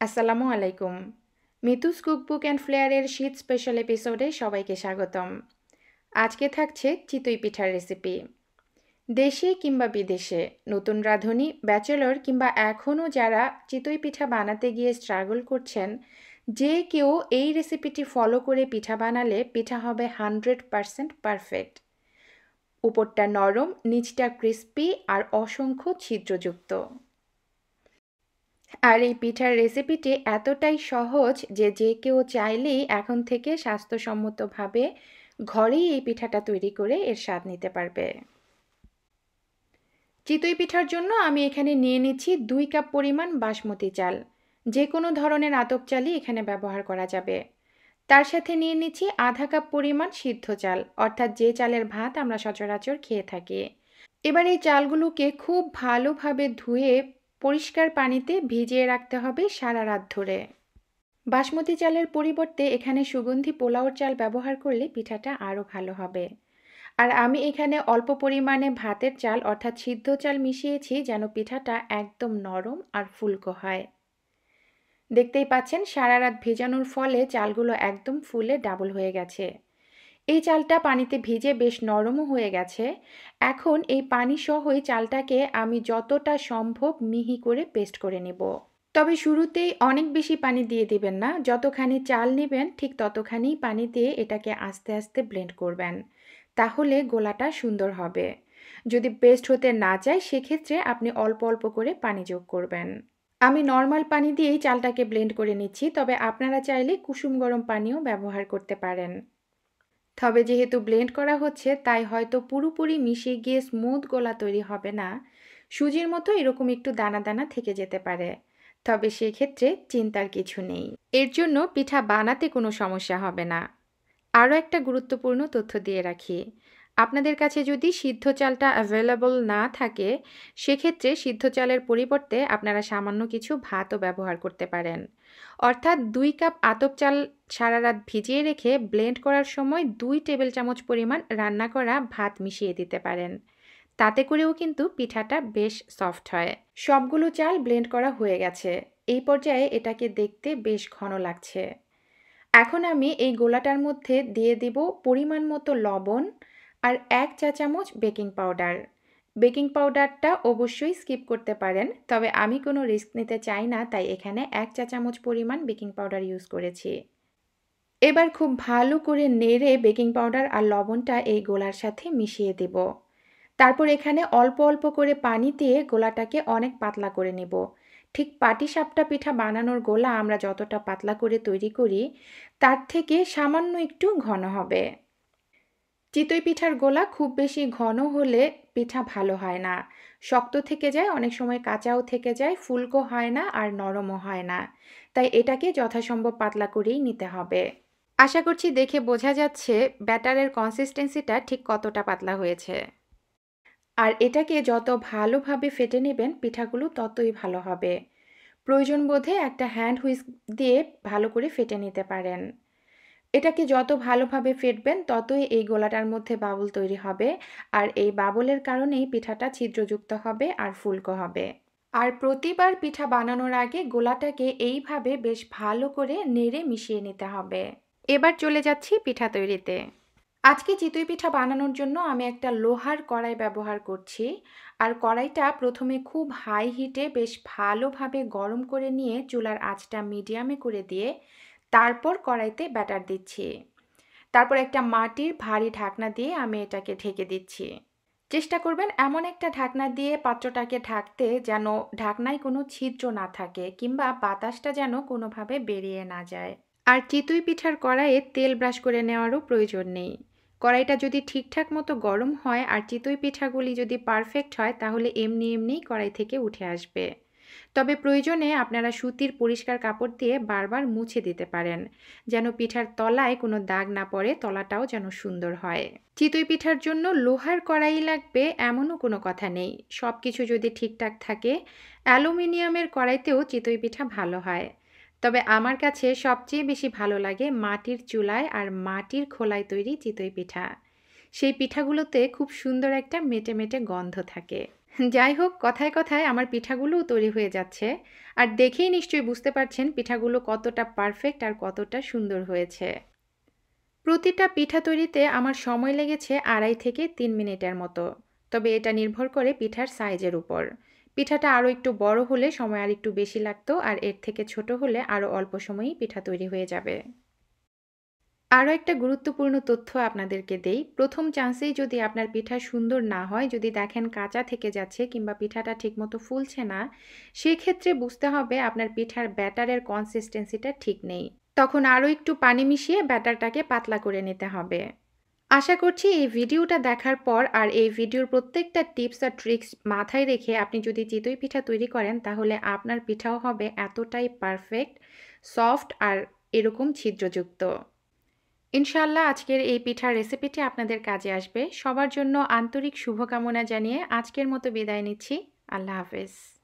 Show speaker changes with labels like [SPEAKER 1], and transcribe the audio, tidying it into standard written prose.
[SPEAKER 1] আসসালামু আলাইকুম। Mitu's cookbook and ফ্লেয়ারের শীত স্পেশাল এপিসোডে সবাইকে স্বাগতম। আজকে থাকছে চিতই পিঠার রেসিপি। দেশে কিংবা বিদেশে নতুন রাঁধুনি, ব্যাচেলর কিংবা এখনও যারা চিতই পিঠা বানাতে গিয়ে স্ট্রাগল করছেন, যে কেউ এই রেসিপিটি ফলো করে পিঠা বানালে পিঠা হবে 100% পারফেক্ট। উপরটা নরম, নিচটা ক্রিস্পি আর অসংখ্য ছিদ্রযুক্ত। আর এই পিঠার রেসিপিটি এতটাই সহজ যে কেউ চাইলেই এখন থেকে স্বাস্থ্যসম্মতভাবে ঘরেই এই পিঠাটা তৈরি করে এর স্বাদ নিতে পারবে। চিতই পিঠার জন্য আমি এখানে নিয়ে নিচ্ছি 2 কাপ পরিমাণ বাসমতি চাল। যে কোনো ধরনের আতপ চালই এখানে ব্যবহার করা যাবে। তার সাথে নিয়ে নিচ্ছি আধা কাপ পরিমাণ সিদ্ধ চাল, অর্থাৎ যে চালের ভাত আমরা সচরাচর খেয়ে থাকি। এবার এই চালগুলোকে খুব ভালোভাবে ধুয়ে পরিষ্কার পানিতে ভিজিয়ে রাখতে হবে সারা রাত ধরে। বাসমতি চালের পরিবর্তে এখানে সুগন্ধি পোলাওর চাল ব্যবহার করলে পিঠাটা আরও ভালো হবে। আর আমি এখানে অল্প পরিমাণে ভাতের চাল অর্থাৎ সিদ্ধ চাল মিশিয়েছি যেন পিঠাটা একদম নরম আর ফুলকো হয়। দেখতেই পাচ্ছেন সারা রাত ভেজানোর ফলে চালগুলো একদম ফুলে ডাবল হয়ে গেছে। এই চালটা পানিতে ভিজে বেশ নরমও হয়ে গেছে। এখন এই পানি সহই চালটাকে আমি যতটা সম্ভব মিহি করে পেস্ট করে নেব। তবে শুরুতেই অনেক বেশি পানি দিয়ে দিবেন না। যতখানি চাল নেবেন ঠিক ততখানি পানি দিয়ে এটাকে আস্তে আস্তে ব্লেন্ড করবেন। তাহলে গোলাটা সুন্দর হবে। যদি পেস্ট হতে না চায় সেক্ষেত্রে আপনি অল্প অল্প করে পানি যোগ করবেন। আমি নর্মাল পানি দিয়েই চালটাকে ব্লেন্ড করে নিচ্ছি, তবে আপনারা চাইলে কুসুম গরম পানিও ব্যবহার করতে পারেন। তবে যেহেতু ব্লেন্ড করা হচ্ছে তাই হয়তো পুরোপুরি মিশে গিয়ে স্মুথ গোলা তৈরি হবে না। সুজির মতো এরকম একটু দানা দানা থেকে যেতে পারে। তবে সেক্ষেত্রে চিন্তার কিছু নেই। এর জন্য পিঠা বানাতে কোনো সমস্যা হবে না। আরও একটা গুরুত্বপূর্ণ তথ্য দিয়ে রাখি। আপনাদের কাছে যদি সিদ্ধ চালটা অ্যাভেলেবল না থাকে সেক্ষেত্রে সিদ্ধ চালের পরিবর্তে আপনারা সামান্য কিছু ভাতও ব্যবহার করতে পারেন। অর্থাৎ 2 কাপ আতপ চাল সারা রাত ভিজিয়ে রেখে ব্লেন্ড করার সময় 2 টেবিল চামচ পরিমাণ রান্না করা ভাত মিশিয়ে দিতে পারেন। তাতে করেও কিন্তু পিঠাটা বেশ সফট হয়। সবগুলো চাল ব্লেন্ড করা হয়ে গেছে। এই পর্যায়ে এটাকে দেখতে বেশ ঘন লাগছে। এখন আমি এই গোলাটার মধ্যে দিয়ে দিব পরিমাণ মতো লবণ আর 1 চা চামচ বেকিং পাউডার। বেকিং পাউডারটা অবশ্যই স্কিপ করতে পারেন, তবে আমি কোনো রিস্ক নিতে চাই না তাই এখানে 1 চা চামচ পরিমাণ বেকিং পাউডার ইউজ করেছি। এবার খুব ভালো করে নেড়ে বেকিং পাউডার আর লবণটা এই গোলার সাথে মিশিয়ে দেব। তারপর এখানে অল্প অল্প করে পানি দিয়ে গোলাটাকে অনেক পাতলা করে নেব। ঠিক পাটিসাপটা পিঠা বানানোর গোলা আমরা যতটা পাতলা করে তৈরি করি তার থেকে সামান্য একটু ঘন হবে। চিতই পিঠার গোলা খুব বেশি ঘন হলে পিঠা ভালো হয় না, শক্ত থেকে যায়, অনেক সময় কাঁচাও থেকে যায়, ফুলকো হয় না আর নরমও হয় না। তাই এটাকে যথাসম্ভব পাতলা করেই নিতে হবে। আশা করছি দেখে বোঝা যাচ্ছে ব্যাটারের কনসিস্টেন্সিটা ঠিক কতটা পাতলা হয়েছে। আর এটাকে যত ভালোভাবে ফেটে নেবেন পিঠাগুলো ততই ভালো হবে। প্রয়োজন বোধে একটা হ্যান্ড হুইস্ক দিয়ে ভালো করে ফেটে নিতে পারেন। এটাকে যত ভালোভাবে ফেটবেন ততই এই গোলাটার মধ্যে বাবল তৈরি হবে, আর এই বাবলের কারণেই পিঠাটা ছিদ্রযুক্ত হবে আর ফুলকো হবে। আর প্রতিবার পিঠা বানানোর আগে গোলাটাকে এইভাবে বেশ ভালো করে নেড়ে মিশিয়ে নিতে হবে। এবার চলে যাচ্ছি পিঠা তৈরিতে। আজকে চিতই পিঠা বানানোর জন্য আমি একটা লোহার কড়াই ব্যবহার করছি। আর কড়াইটা প্রথমে খুব হাই হিটে বেশ ভালোভাবে গরম করে নিয়ে চুলার আঁচটা মিডিয়ামে করে দিয়ে তারপর কড়াইতে ব্যাটার দিচ্ছি। তারপর একটা মাটির ভারী ঢাকনা দিয়ে আমি এটাকে ঢেকে দিচ্ছি। চেষ্টা করবেন এমন একটা ঢাকনা দিয়ে পাত্রটাকে ঢাকতে যেন ঢাকনায় কোনো ছিদ্র না থাকে কিংবা বাতাসটা যেন কোনোভাবে বেরিয়ে না যায়। আর চিতই পিঠার কড়াইয়ে তেল ব্রাশ করে নেওয়ারও প্রয়োজন নেই। কড়াইটা যদি ঠিকঠাক মতো গরম হয় আর চিতই পিঠাগুলি যদি পারফেক্ট হয় তাহলে এমনি এমনিই কড়াই থেকে উঠে আসবে। তবে প্রয়োজনে আপনারা সুতির পরিষ্কার কাপড় দিয়ে বারবার মুছে দিতে পারেন যেন পিঠার তলায় কোনো দাগ না পড়ে, তলাটাও যেন সুন্দর হয়। চিতই পিঠার জন্য লোহার কড়াই লাগবে এমনও কোনো কথা নেই। সব কিছু যদি ঠিকঠাক থাকে অ্যালুমিনিয়ামের কড়াইতেও চিতই পিঠা ভালো হয়। তবে আমার কাছে সবচেয়ে বেশি ভালো লাগে মাটির চুলায় আর মাটির খোলায় তৈরি চিতই পিঠা। সেই পিঠাগুলোতে খুব সুন্দর একটা মেটে মেটে গন্ধ থাকে। যাই হোক, কথায় কথায় আমার পিঠাগুলোও তৈরি হয়ে যাচ্ছে। আর দেখেই নিশ্চয়ই বুঝতে পারছেন পিঠাগুলো কতটা পারফেক্ট আর কতটা সুন্দর হয়েছে। প্রতিটা পিঠা তৈরিতে আমার সময় লেগেছে 2.5 থেকে 3 মিনিটের মতো। তবে এটা নির্ভর করে পিঠার সাইজের উপর। পিঠাটা আরও একটু বড় হলে সময় আর একটু বেশি লাগতো, আর এর থেকে ছোট হলে আরও অল্প সময়েই পিঠা তৈরি হয়ে যাবে। আরও একটা গুরুত্বপূর্ণ তথ্য আপনাদেরকে দেই। প্রথম চান্সেই যদি আপনার পিঠা সুন্দর না হয়, যদি দেখেন কাঁচা থেকে যাচ্ছে কিংবা পিঠাটা ঠিকমতো ফুলছে না, সেক্ষেত্রে বুঝতে হবে আপনার পিঠার ব্যাটারের কনসিস্টেন্সিটা ঠিক নেই। তখন আরও একটু পানি মিশিয়ে ব্যাটারটাকে পাতলা করে নিতে হবে। আশা করছি এই ভিডিওটা দেখার পর আর এই ভিডিওর প্রত্যেকটা টিপস আর ট্রিক্স মাথায় রেখে আপনি যদি চিতই পিঠা তৈরি করেন, তাহলে আপনার পিঠাও হবে এতটাই পারফেক্ট, সফট আর এরকম ছিদ্রযুক্ত। ইনশাআল্লাহ আজকের এই পিঠার রেসিপিটি আপনাদের কাজে আসবে। সবার জন্য আন্তরিক শুভকামনা জানিয়ে আজকের মতো বিদায় নিচ্ছি। আল্লাহ হাফেজ।